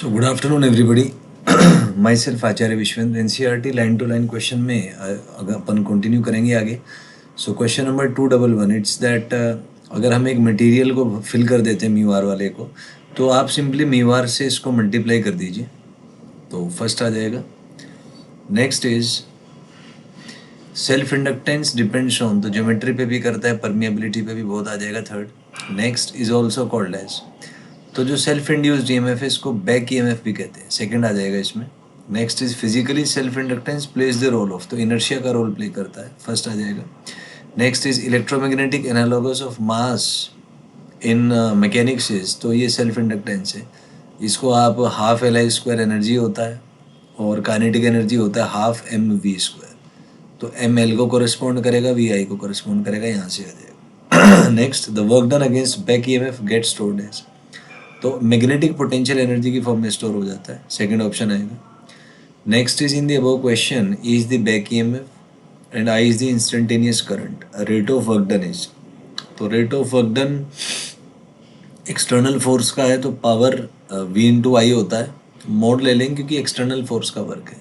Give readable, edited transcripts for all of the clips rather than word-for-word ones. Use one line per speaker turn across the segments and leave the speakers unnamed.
So good afternoon everybody. Myself Acharya Vishwendra. NCERT line to line question में अगर अपन continue करेंगे आगे। So question number 211 it's that अगर हम एक मटेरियल को फिल कर देते हैं म्यू आर वाले को, तो आप सिंपली म्यू आर से इसको मल्टीप्लाई कर दीजिए, तो फर्स्ट आ जाएगा। Next is self inductance depends on, तो ज्योमेट्री पे भी करता है, परमिएबिलिटी पे भी बहुत आ जाएगा third. Next is also called as, तो जो सेल्फ इंड्यूस्ड ईएमएफ है इसको बैक ईएमएफ भी कहते हैं, सेकंड आ जाएगा इसमें। Next is physically self inductance plays the role of, तो इनर्शिया का रोल प्ले करता है, फर्स्ट आ जाएगा। Next is electromagnetic analogous of mass in mechanics is, तो ये सेल्फ इंडक्टेंस है। इसको आप half L I square energy होता है और काइनेटिक एनर्जी होता है हाफ एम वी स्क्वायर, तो एम एल को कोरिस्पॉन्ड करेगा, वी आई को कोरिस्पॉन्ड करेगा, यहाँ से आ जाएगा। Next the work done against back EMF get stored as, तो मैग्नेटिक पोटेंशियल एनर्जी की फॉर्म में स्टोर हो जाता है, सेकंड ऑप्शन आएगा। Next is in the above question is the back EMF and I is the instantaneous current, rate of work done is, तो rate of work done external force का है तो power we into आई होता है, mode ले लेंगे क्योंकि external force का वर्क है।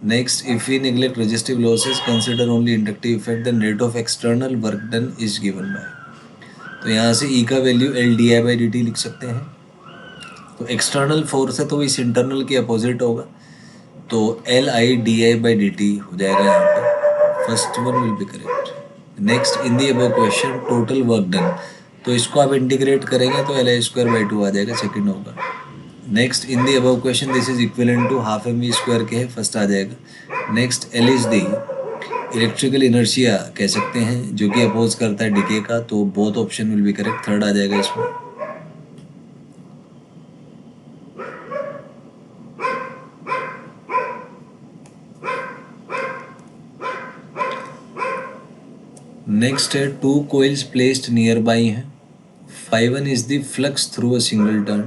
Next if we neglect resistive losses consider only inductive effect then rate of external work done is given by, तो यहाँ से ई का value L D I by D T लिख सकते हैं। तो एक्सटर्नल फोर्स है तो इस इंटरनल के अपोजिट होगा, तो L I D I by D T हो जाएगा यहाँ पे, first one will be correct. Next in the above question total work done, तो इसको आप इंटीग्रेट करेंगे तो L I square by two आ जाएगा, सेकेंड होगा। Next in the above question this is equivalent to half M V square के है, फर्स्ट आ जाएगा। Next L is the electrical inertia कह सकते हैं जो कि अपोज करता है डिके का, तो both option will be correct, third आ जाएगा इसमें। नेक्स्ट है two coils placed nearby हैं, φ1 is the flux through a single turn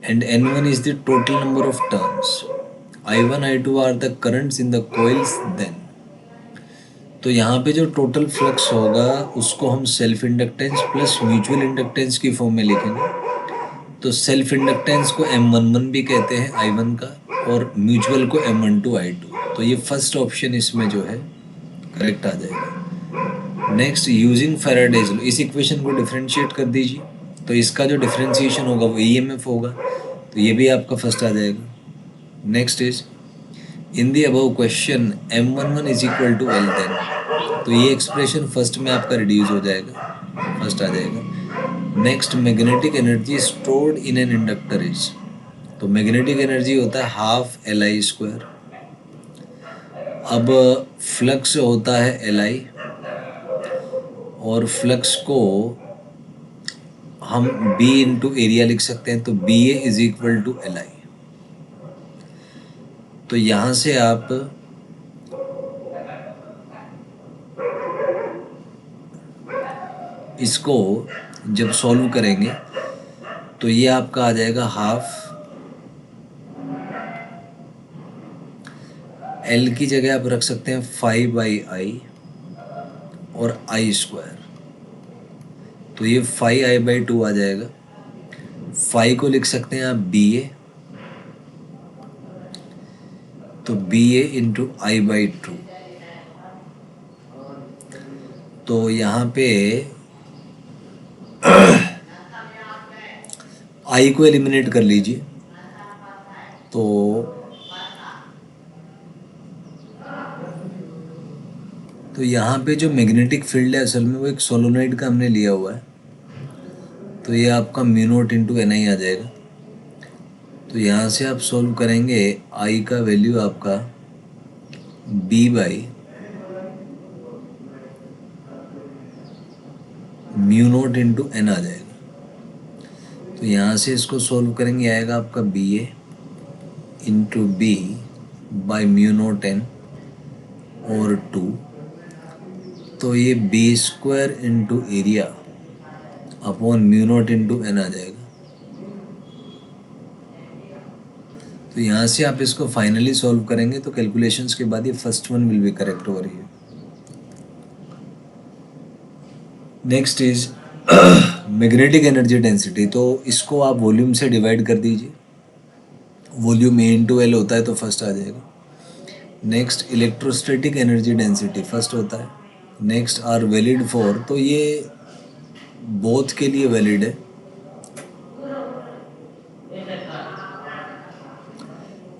and n1 is the total number of turns, i1 i2 are the currents in the coils then, तो यहाँ पे जो total flux होगा उसको हम self inductance plus mutual inductance की form में लिखेंगे, तो सेल्फ इंडक्टेंस को M11 भी कहते हैं I1 का, और म्यूचुअल को M12 I2, तो ये फर्स्ट ऑप्शन इसमें जो है करेक्ट आ जाएगा। नेक्स्ट यूजिंग फैराडेज लॉ, इस इक्वेशन को डिफरेंशिएट कर दीजिए, तो इसका जो डिफरेंशिएशन होगा वो ईएमएफ होगा, तो ये भी आपका फर्स्ट आ जाएगा। Next is in the above question M11 is equal to L then, तो ये एक्सप्रेशन फर्स्ट में आपका रिड्यूस हो जाएगा, फर्स्ट आ जाएगा। Next magnetic energy stored in an inductor is, तो मैग्नेटिक एनर्जी होता है हाफ एल आई स्क्वायर, अब फ्लक्स होता है एल आई, और फ्लक्स को हम B इंटू एरिया लिख सकते हैं, तो B A is equal to L I, तो यहाँ से आप इसको जब सॉल्व करेंगे तो ये आपका आ जाएगा हाफ एल की जगह आप रख सकते हैं 5/i और आई स्क्वायर, तो ये 5i/2 आ जाएगा। 5 को लिख सकते हैं आप बी ए, तो बी ए इंटू i/2, तो यहाँ पे आई को एलिमिनेट कर लीजिए, तो यहाँ पे जो मैग्नेटिक फील्ड है असल में वो एक सोलोनॉइड का हमने लिया हुआ है, तो ये आपका म्यू नॉट इंटू एन आई आ जाएगा, तो यहाँ से आप सॉल्व करेंगे आई का वैल्यू आपका B by mu not into N आ जाएगा, तो यहाँ से इसको सॉल्व करेंगे आएगा आपका B A into B by mu not N और 2, तो ये B square into area upon mu not into N आ जाएगा, तो यहाँ से आप इसको फाइनली सॉल्व करेंगे तो कैलकुलेशंस के बाद ये first one will be correct over here. Next is magnetic energy density, तो इसको आप वॉल्यूम से डिवाइड कर दीजिए, वॉल्यूम ए इंटू एल होता है तो फर्स्ट आ जाएगा। Next electrostatic energy density first होता है। नेक्स्ट आर वैलिड फॉर, तो ये बोथ के लिए वैलिड है,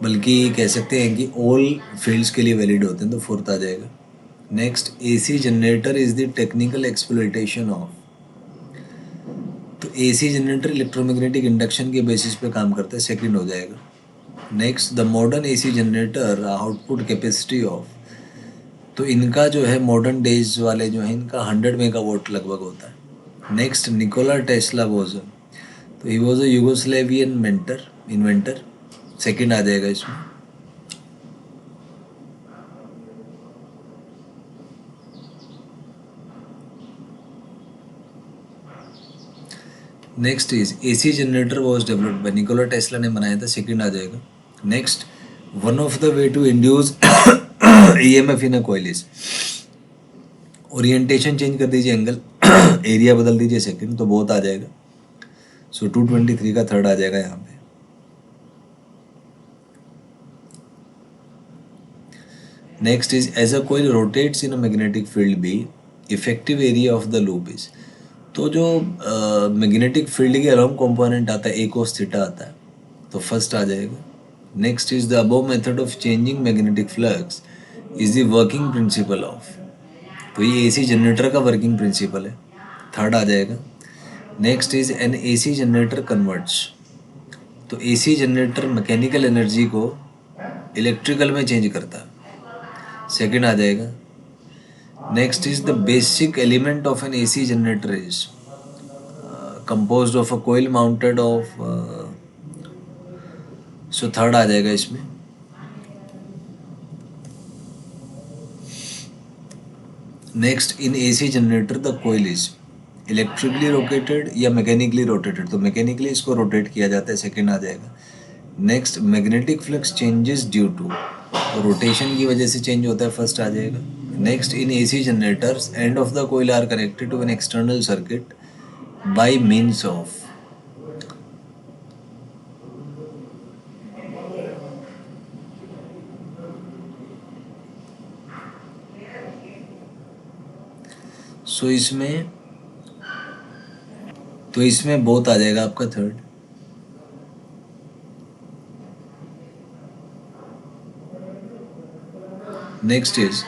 बल्कि कह सकते हैं कि ऑल फील्ड्स के लिए वैलिड होते हैं, तो फोर्थ आ जाएगा। Next AC generator is the technical exploitation of, तो एसी जनरेटर इलेक्ट्रोमैग्नेटिक इंडक्शन के बेसिस पे काम करता है, सेकंड हो जाएगा। Next the modern AC generator output capacity of, तो इनका जो है मॉडर्न डेज वाले जो है इनका 100 मेगावाट लगभग होता है। नेक्स्ट निकोला टेस्ला वॉज, तो he was a Yugoslavian inventor, second आ जाएगा इसमें। Next is AC generator was developed by Nikola Tesla ने बनाया था, सेकंड आ जाएगा। Next one of the way to induce EMF in a coil is, orientation change कर दीजिए, एंगल एरिया बदल दीजिए, सेकंड, तो बहुत आ जाएगा। सो 223 का थर्ड आ जाएगा यहाँ पे। Next is as a coil rotates in a magnetic field B, effective area of the loop is, तो जो मैग्नेटिक फील्ड के अलोंग कंपोनेंट आता है ए कोस थीटा आता है, तो फर्स्ट आ जाएगा। Next is the above method of changing magnetic flux is the working principle of, तो ये एसी जनरेटर का वर्किंग प्रिंसिपल है, थर्ड आ जाएगा। Next is an AC generator converts, तो एसी जनरेटर मैकेनिकल एनर्जी को इलेक्ट्रिकल में चेंज करता है, सेकंड आ जाएगा। Next is the basic element of an AC generator is composed of a coil mounted of so third आ जाएगा इसमें। Next in AC generator the coil is electrically rotated या मैकेनिकली रोटेटेड, तो mechanically इसको rotate किया जाता है, second आ जाएगा। Next magnetic flux changes due to, तो रोटेशन की वजह से चेंज होता है, फर्स्ट आ जाएगा। Next in AC generators end of the coil are connected to an external circuit by means of, so इसमें बोथ आ जाएगा आपका third. Next is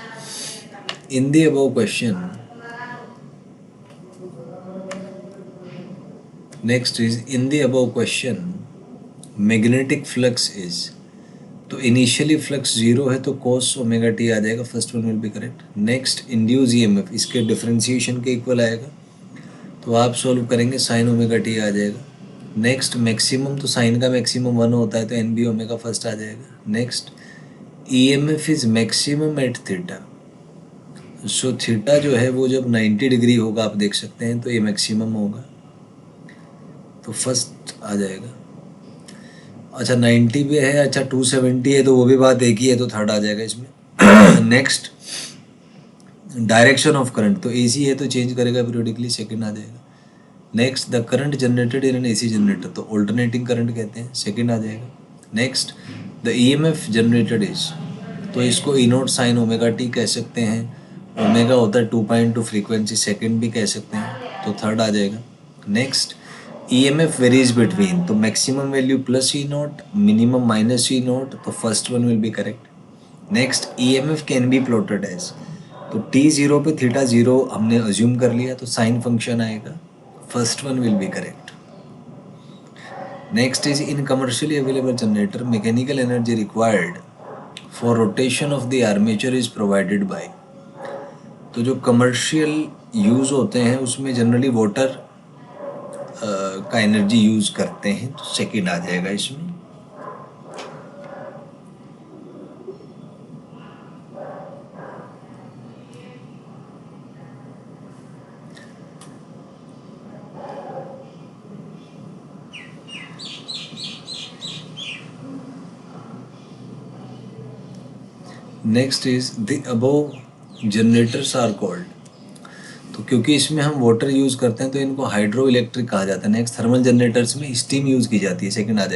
in the above question, next is in the above question magnetic flux is, तो initially flux zero है तो कोस omega T आ जाएगा, first one will be correct. Next induce EMF, इसके डिफरेंशिएशन के इक्वल आएगा, तो आप सॉल्व करेंगे साइन ओमेगा टी आ जाएगा। नेक्स्ट मैक्सिमम, तो साइन का मैक्सिमम 1 होता है, तो एन बी ओमेगा फर्स्ट आ जाएगा। Next EMF is maximum at theta, so theta जो है वो जब 90 डिग्री होगा आप देख सकते हैं, तो ये मैक्सिमम होगा, तो फर्स्ट आ जाएगा। अच्छा 90 पे है, अच्छा 270 है, तो वो भी बात एक ही है, तो थर्ड आ जाएगा इसमें। नेक्स्ट डायरेक्शन ऑफ करंट, तो एसी है तो चेंज करेगा पीरियडिकली, सेकंड आ जाएगा। Next the current generated in an AC generator, तो ऑल्टरनेटिंग करंट कहते हैं, सेकंड आ जाएगा। Next the EMF generated is, तो इसको ई नोट साइन ओमेगा टी कह सकते हैं, ओमेगा होता है 2.2 फ्रीक्वेंसी, सेकंड भी कह सकते हैं, तो थर्ड आ जाएगा। नेक्स्ट EMF वेरीज बिटवीन, तो maximum value plus E naught, minimum minus E naught, तो first one will be correct. Next EMF can be plotted as, तो T0 पे थीटा 0 हमने अज्यूम कर लिया, तो साइन फंक्शन आएगा, first one will be correct. Next is in commercially available generator mechanical energy required for rotation of the armature is provided by, तो जो commercial use होते हैं उसमें जनरली वाटर का एनर्जी यूज़ करते हैं, तो सेकंड आ जाएगा इसमें। Next is the above generators are called, तो क्योंकि इसमें हम वाटर यूज़ करते हैं तो इनको हाइड्रो इलेक्ट्रिक कहा जाता है। नेक्स्ट थर्मल जनरेटर्स में स्टीम यूज़ की जाती है, सेकंड आ जाएगा।